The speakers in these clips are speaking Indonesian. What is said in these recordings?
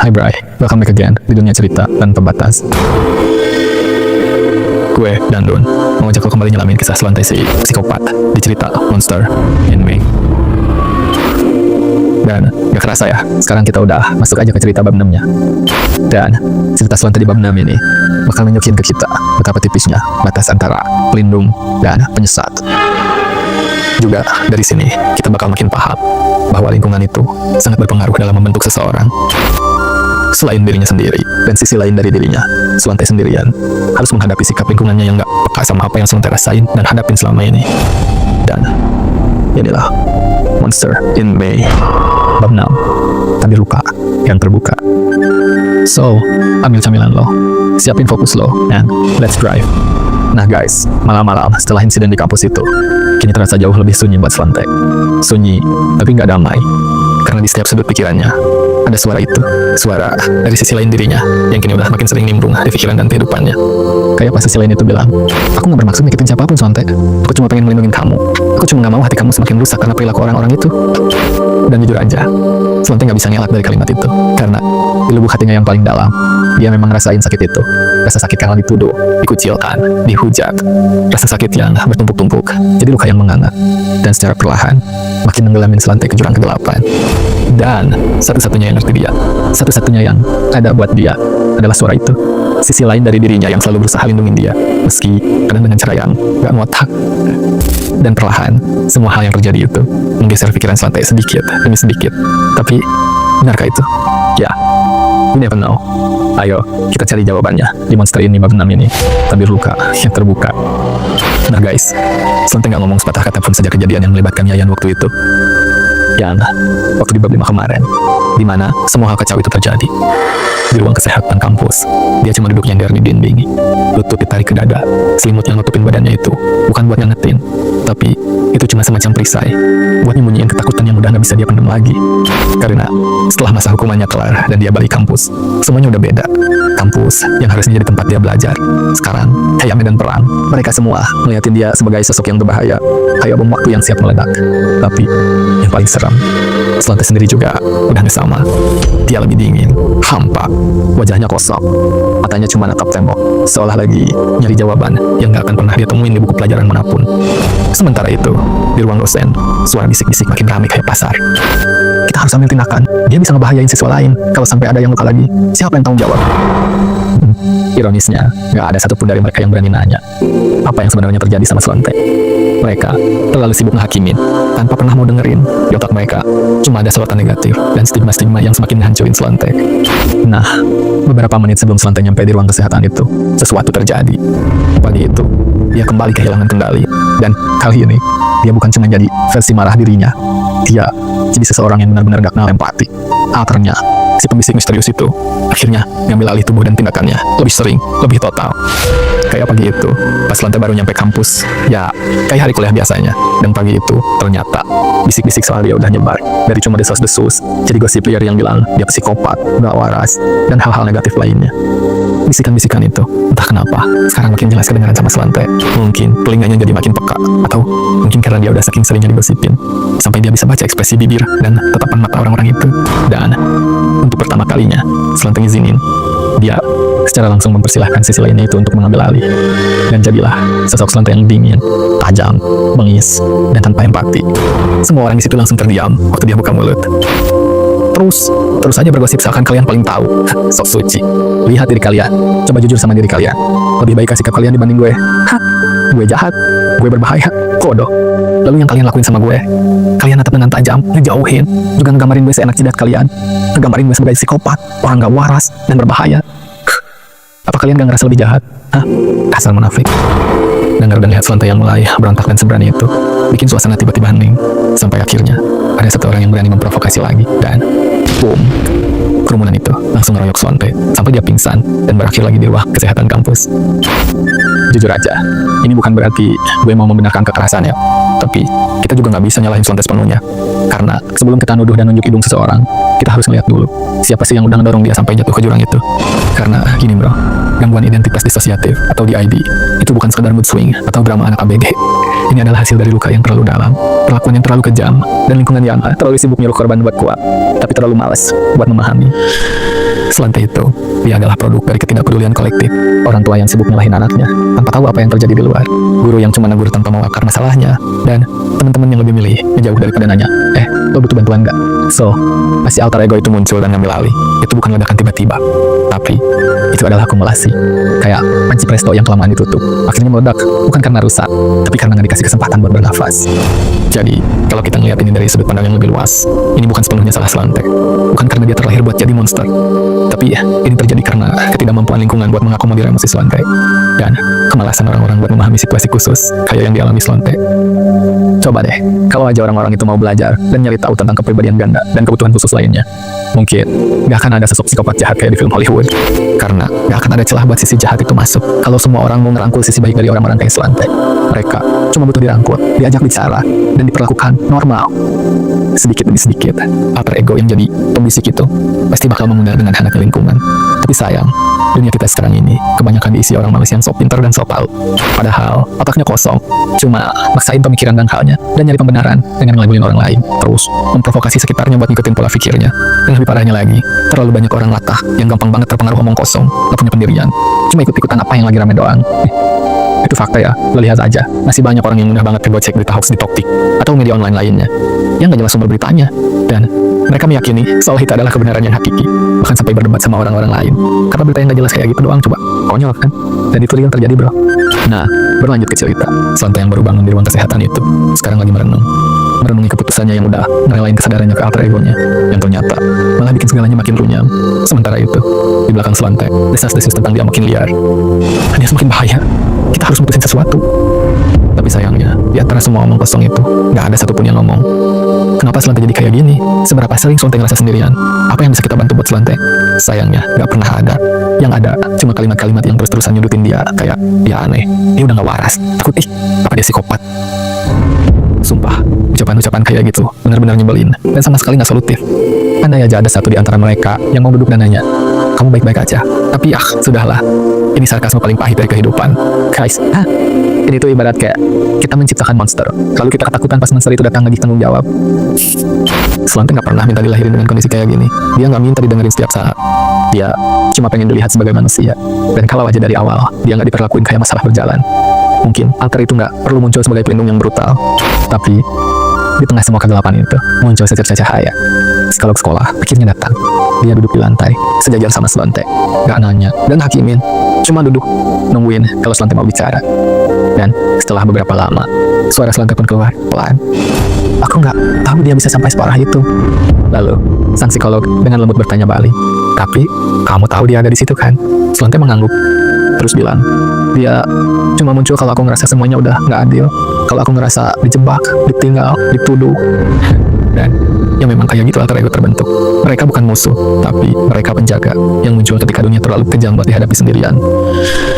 Hai Bray, welcome back again di dunia cerita tanpa batas. Gue, Dandun, mau ajak lo kembali nyelamin kisah selantai si psikopat di cerita Monster in Me. Dan gak kerasa ya, sekarang kita udah masuk aja ke cerita bab 6-nya. Dan cerita selantai di bab 6 ini bakal nunjukin ke kita betapa tipisnya batas antara pelindung dan penyesat. Juga dari sini kita bakal makin paham bahwa lingkungan itu sangat berpengaruh dalam membentuk seseorang. Selain dirinya sendiri dan sisi lain dari dirinya, Slantai sendirian harus menghadapi sikap lingkungannya yang gak peka sama apa yang Slantai rasain dan hadapin selama ini. Dan inilah Monster in Me bab 6, Tabir Luka yang terbuka. So, ambil camilan lo, siapin fokus lo, and let's drive. Nah guys, malam-malam setelah insiden di kampus itu, kini terasa jauh lebih sunyi buat Slantai. Sunyi, tapi nggak damai. Karena di setiap sudut pikirannya, ada suara itu. Suara dari sisi lain dirinya, yang kini udah makin sering nimbrung di pikiran dan kehidupannya. Kayak pas sisi lain itu bilang, aku nggak bermaksud nyakitin siapapun Slantai. Aku cuma pengen melindungi kamu. Aku cuma nggak mau hati kamu semakin rusak karena perilaku orang-orang itu. Dan jujur aja, Slantai nggak bisa ngelak dari kalimat itu. Karena di lubuk hatinya yang paling dalam, dia memang ngerasain sakit itu. Rasa sakit karena dituduh, dikucilkan, dihujat. Rasa sakit yang bertumpuk-tumpuk, jadi luka yang menganga. Dan secara perlahan, makin menggelamin Slantai ke jurang kegelapan. Dan satu-satunya yang ngerti dia, satu-satunya yang ada buat dia adalah suara itu. Sisi lain dari dirinya yang selalu berusaha lindungin dia, meski kadang dengan cara yang gak ngotak. Dan perlahan, semua hal yang terjadi itu menggeser pikiran Slantai sedikit demi sedikit. Tapi, benarkah itu? Ya, you never know. Ayo, kita cari jawabannya di Monster ini bab 6 ini. Tabir Luka yang terbuka. Nah guys, Slantai gak ngomong sepatah kata pun sejak kejadian yang melibatkan Yayan waktu itu. Yang waktu di bab 5 kemarin, di mana semua hal kacau itu terjadi. Di ruang kesehatan kampus, dia cuma duduk nyender di dinding, lutut ditarik ke dada. Selimut yang nutupin badannya itu bukan buat ngangetin, tapi itu cuma semacam perisai buat nyembunyiin ketakutan yang udah gak bisa dia pendam lagi. Karena setelah masa hukumannya kelar dan dia balik kampus, semuanya udah beda. Kampus yang harusnya jadi tempat dia belajar, sekarang kayak medan perang. Mereka semua ngeliatin dia sebagai sosok yang berbahaya, kayak bom waktu yang siap meledak. Tapi yang paling serem, Slantai sendiri juga udah gak sama. Dia lebih dingin, hampa, wajahnya kosong, matanya cuma natap tembok, seolah lagi nyari jawaban yang gak akan pernah dia temuin di buku pelajaran manapun. Sementara itu, di ruang dosen, suara bisik-bisik makin ramai kayak pasar. Kita harus ambil tindakan, dia bisa ngebahayain siswa lain. Kalau sampai ada yang luka lagi, siapa yang tanggung jawab? Ironisnya, gak ada satupun dari mereka yang berani nanya apa yang sebenarnya terjadi sama Slantai. Mereka terlalu sibuk ngehakimin tanpa pernah mau dengerin. Di otak mereka cuma ada sorotan negatif dan stigma-stigma yang semakin ngehancurin Slantai. Nah, beberapa menit sebelum Slantai nyampe di ruang kesehatan itu, sesuatu terjadi. Pagi itu, dia kembali kehilangan kendali. Dan kali ini, dia bukan cuma jadi versi marah dirinya. Dia jadi seseorang yang benar-benar gak kenal empati. Akhirnya, si pembisik misterius itu akhirnya ngambil alih tubuh dan tindakannya lebih sering, lebih total. Kayak pagi itu, pas Slantai baru nyampe kampus, ya kayak hari kuliah biasanya. Dan pagi itu, ternyata bisik-bisik soal dia udah nyebar. Dari cuma desus-desus, jadi gosip liar yang bilang dia psikopat, gak waras, dan hal-hal negatif lainnya. Bisikan-bisikan itu, entah kenapa, sekarang makin jelas kedengaran sama Slantai. Mungkin telinganya jadi makin peka, atau mungkin karena dia udah saking seringnya digosipin, sampai dia bisa baca ekspresi bibir dan tatapan mata orang-orang itu. Dan untuk pertama kalinya, Slantai ngizinin dia secara langsung mempersilahkan sisi lainnya itu untuk mengambil alih. Dan jadilah sosok Slantai yang dingin, tajam, bengis, dan tanpa empati. Semua orang di situ langsung terdiam waktu dia buka mulut. Terus aja bergosip seakan kalian paling tahu. Sok suci. Lihat diri kalian. Coba jujur sama diri kalian. Lebih baik sikap kalian dibanding gue. Hah? Gue jahat. Gue berbahaya. Bodoh. Lalu yang kalian lakuin sama gue, kalian natap dengan tajam, ngejauhin, juga ngegambarin gue seenak jidat kalian, ngegambarin gue sebagai psikopat, orang gak waras, dan berbahaya. Apa kalian gak ngerasa lebih jahat? Hah? Dasar munafik. Dengar dan lihat Slantai yang mulai berontak dan seberani itu bikin suasana tiba-tiba hening. Sampai akhirnya ada satu orang yang berani memprovokasi lagi. Dan boom, kerumunan itu langsung ngeroyok Slantai sampai dia pingsan dan berakhir lagi di ruang kesehatan kampus. Jujur aja, ini bukan berarti gue mau membenarkan kekerasan ya. Tapi kita juga nggak bisa nyalahin Slantai sepenuhnya. Karena sebelum kita nuduh dan nunjuk hidung seseorang, kita harus ngeliat dulu siapa sih yang udah ngedorong dia sampai jatuh ke jurang itu. Karena gini bro, gangguan identitas disosiatif atau DID itu bukan sekedar mood swing atau drama anak ABG. Ini adalah hasil dari luka yang terlalu dalam, perlakuan yang terlalu kejam, dan lingkungan yang terlalu sibuk nyuruh korban buat kuat, tapi terlalu malas buat memahami. Slante itu, dia adalah produk dari ketidakpedulian kolektif. Orang tua yang sibuk nyalahin anaknya, tanpa tahu apa yang terjadi di luar. Guru yang cuma negur tanpa mau akar masalahnya. Dan teman-teman yang lebih milih ngejauh daripada nanya, lo butuh bantuan nggak? So, pasti alter ego itu muncul dan ngambil alih. Itu bukan ledakan tiba-tiba, tapi itu adalah akumulasi. Kayak panci presto yang kelamaan ditutup. Akhirnya meledak, bukan karena rusak, tapi karena nggak dikasih kesempatan buat bernafas. Jadi, kalau kita ngeliat ini dari sudut pandang yang lebih luas, ini bukan sepenuhnya salah Slante. Bukan karena dia terlahir buat jadi monster, tapi ini terjadi karena ketidakmampuan lingkungan buat mengakomodir emosi Slante dan kemalasan orang-orang buat memahami situasi khusus kayak yang dialami Slante. Coba deh, kalau aja orang-orang itu mau belajar dan nyari tahu tentang kepribadian ganda dan kebutuhan khusus lainnya, mungkin gak akan ada sosok psikopat jahat kayak di film Hollywood. Karena gak akan ada celah buat sisi jahat itu masuk. Kalau semua orang mau ngerangkul sisi baik dari orang-orang kayak Slante, mereka cuma butuh dirangkul, diajak bicara, dan diperlakukan normal. Sedikit demi sedikit, alter ego yang jadi pembisik itu pasti bakal mengundang dengan hangatnya lingkungan. Tapi sayang, dunia kita sekarang ini kebanyakan diisi orang malas yang sok pintar dan sok tahu. Padahal otaknya kosong, cuma maksain pemikiran dangkalnya dan nyari pembenaran dengan ngelabelin orang lain. Terus memprovokasi sekitarnya buat ngikutin pola pikirnya. Dan lebih parahnya lagi, terlalu banyak orang latah yang gampang banget terpengaruh omong kosong, gak punya pendirian, cuma ikut-ikutan apa yang lagi rame doang. Itu fakta ya, lo lihat aja, masih banyak orang yang mudah banget cek berita hoax di Toktik atau media online lainnya yang gak jelas sumber beritanya, dan mereka meyakini soal itu adalah kebenaran yang hakiki, bahkan sampai berdebat sama orang-orang lain karena berita yang gak jelas kayak gitu doang. Coba, konyol kan? Dan itu yang terjadi bro. Nah, berlanjut ke cerita Slante yang baru bangun di ruang kesehatan itu sekarang lagi merenungi keputusannya yang udah ngerelain kesadarannya ke alter egonya yang ternyata malah bikin segalanya makin runyam. Sementara itu, di belakang Slante, desas-desus tentang dia makin liar. Dia semakin bahaya. Kita harus mutusin sesuatu. Tapi sayangnya, di antara semua omong kosong itu, gak ada satupun yang ngomong. Kenapa Slante jadi kayak gini? Seberapa sering Slante ngerasa sendirian? Apa yang bisa kita bantu buat Slante? Sayangnya, gak pernah ada. Yang ada, cuma kalimat-kalimat yang terus-terusan nyudutin dia. Kayak, dia aneh, dia udah gak waras. Takut apa dia psikopat? Sumpah, ucapan-ucapan kayak gitu benar-benar nyebelin dan sama sekali gak solutif. Andai aja ada satu di antara mereka yang mau duduk dan nanya, kamu baik-baik aja. Tapi sudahlah. Ini sarkasme paling pahit dari kehidupan. Guys, ini tuh ibarat kayak kita menciptakan monster, lalu kita ketakutan pas monster itu datang lagi tanggung jawab. Slante gak pernah minta dilahirin dengan kondisi kayak gini. Dia gak minta didengerin setiap saat. Dia cuma pengen dilihat sebagai manusia. Dan kalau aja dari awal dia gak diperlakuin kayak masalah berjalan, mungkin alter itu gak perlu muncul sebagai pelindung yang brutal. Tapi di tengah semua kegelapan itu muncul secercah cahaya. Psikolog sekolah akhirnya datang. Dia duduk di lantai sejajar sama Slante, gak nanya dan hakimin, cuma duduk nungguin kalau Slante mau bicara. Dan setelah beberapa lama, suara Slante pun keluar pelan. Aku gak tahu dia bisa sampai separah itu. Lalu sang psikolog dengan lembut bertanya balik, tapi kamu tahu dia ada di situ kan? Slante mengangguk terus bilang, dia cuma muncul kalau aku ngerasa semuanya udah gak adil, kalau aku ngerasa dijebak, ditinggal, dituduh. Dan ya memang kayak gitu alter ego terbentuk. Mereka bukan musuh, tapi mereka penjaga yang muncul ketika dunia terlalu kejam buat dihadapi sendirian.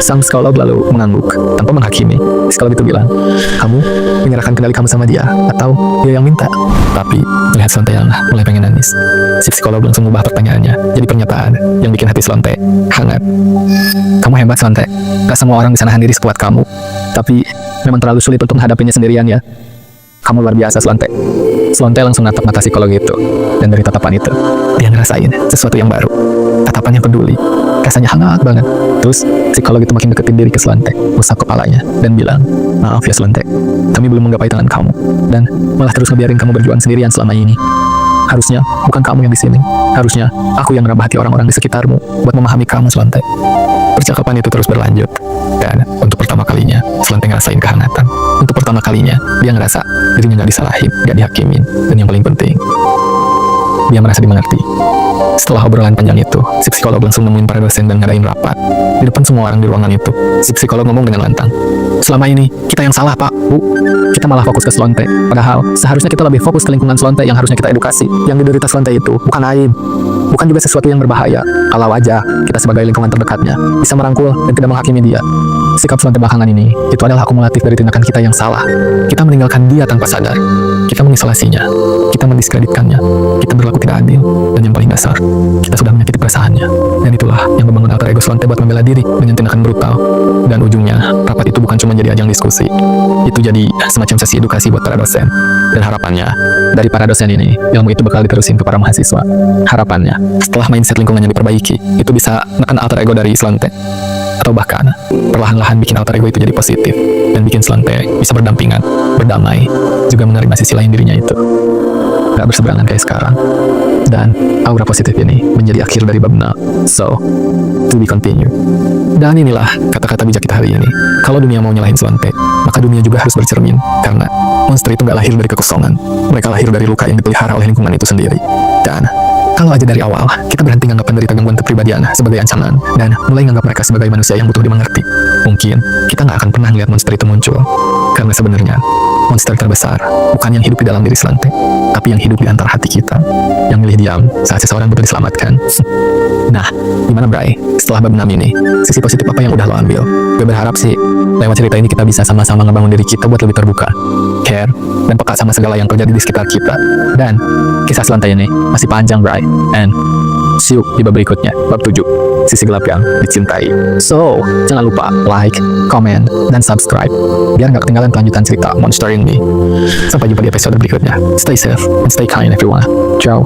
Sang psikolog lalu mengangguk tanpa menghakimi. Psikolog itu bilang, kamu menyerahkan kendali kamu sama dia, atau dia yang minta? Tapi melihat Slante yang mulai pengen nangis, si psikolog langsung mengubah pertanyaannya jadi pernyataan yang bikin hati Slante hangat. Kamu hebat Slante, gak semua orang bisa nahan diri sekuat kamu, tapi memang terlalu sulit untuk menghadapinya sendirian ya. Kamu luar biasa Slante. Slante langsung natap mata psikolog itu, dan dari tatapan itu dia ngerasain sesuatu yang baru. Tatapan yang peduli, rasanya hangat banget. Terus psikolog itu makin deketin diri ke Slante, usap kepalanya dan bilang, maaf ya Slante, kami belum menggapai tangan kamu dan malah terus ngebiarin kamu berjuang sendirian selama ini. Harusnya bukan kamu yang di sini, harusnya aku yang ngeraba hati orang-orang di sekitarmu buat memahami kamu Slante. Percakapan itu terus berlanjut, dan untuk pertama kalinya Slante ngerasain kehangatan. Untuk pertama kalinya dia ngerasa dirinya gak disalahin, gak dihakimin, dan yang paling penting, dia merasa dimengerti. Setelah obrolan panjang itu, si psikolog langsung nemuin para dosen dan ngadain rapat. Di depan semua orang di ruangan itu, si psikolog ngomong dengan lantang, selama ini kita yang salah Pak, Bu. Kita malah fokus ke Slante. Padahal seharusnya kita lebih fokus ke lingkungan Slante yang harusnya kita edukasi. Yang diderita Slante itu bukan aib, bukan juga sesuatu yang berbahaya. Kalau aja kita sebagai lingkungan terdekatnya bisa merangkul dan tidak menghakimi dia. Sikap Slante belakangan ini itu adalah akumulatif dari tindakan kita yang salah. Kita meninggalkan dia tanpa sadar. Kita mengisolasinya, kita mendiskreditkannya, kita berlaku tidak adil, dan yang paling dasar, kita sudah menyakiti perasaannya. Dan itulah yang membangun alter ego Slante buat membela diri dengan tindakan brutal. Dan ujungnya, rapat itu bukan cuma jadi ajang diskusi, itu jadi semacam sesi edukasi buat para dosen. Dan harapannya, dari para dosen ini, ilmu itu bakal diterusin ke para mahasiswa. Harapannya, setelah mindset lingkungannya diperbaiki, Vicky itu bisa menekan alter ego dari Slante, atau bahkan perlahan-lahan bikin alter ego itu jadi positif dan bikin Slante bisa berdampingan, berdamai, juga menerima sisi lain dirinya itu. Gak berseberangan kayak sekarang. Dan aura positif ini menjadi akhir dari bab 6. So, to be continued. Dan inilah kata-kata bijak kita hari ini. Kalau dunia mau nyalahin Slante, maka dunia juga harus bercermin. Karena monster itu gak lahir dari kekosongan. Mereka lahir dari luka yang dipelihara oleh lingkungan itu sendiri. Dan kalau aja dari awal, kita berhenti nganggap penderita gangguan kepribadian sebagai ancaman, dan mulai nganggap mereka sebagai manusia yang butuh dimengerti, mungkin kita nggak akan pernah melihat monster itu muncul. Karena sebenarnya, monster terbesar bukan yang hidup di dalam diri Slante, tapi yang hidup di antara hati kita, yang milih diam saat seseorang butuh diselamatkan. Nah, gimana Bray? Setelah bab 6 ini, sisi positif apa yang udah lo ambil? Gue berharap sih, lewat cerita ini kita bisa sama-sama ngebangun diri kita buat lebih terbuka, care, dan peka sama segala yang terjadi di sekitar kita. Dan kisah Slante ini masih panjang, Bray. And see you di bab berikutnya, bab 7, sisi gelap yang dicintai. So, jangan lupa like, comment, dan subscribe biar nggak ketinggalan kelanjutan cerita monster ini. Sampai jumpa di episode berikutnya. Stay safe and stay kind everyone. Ciao.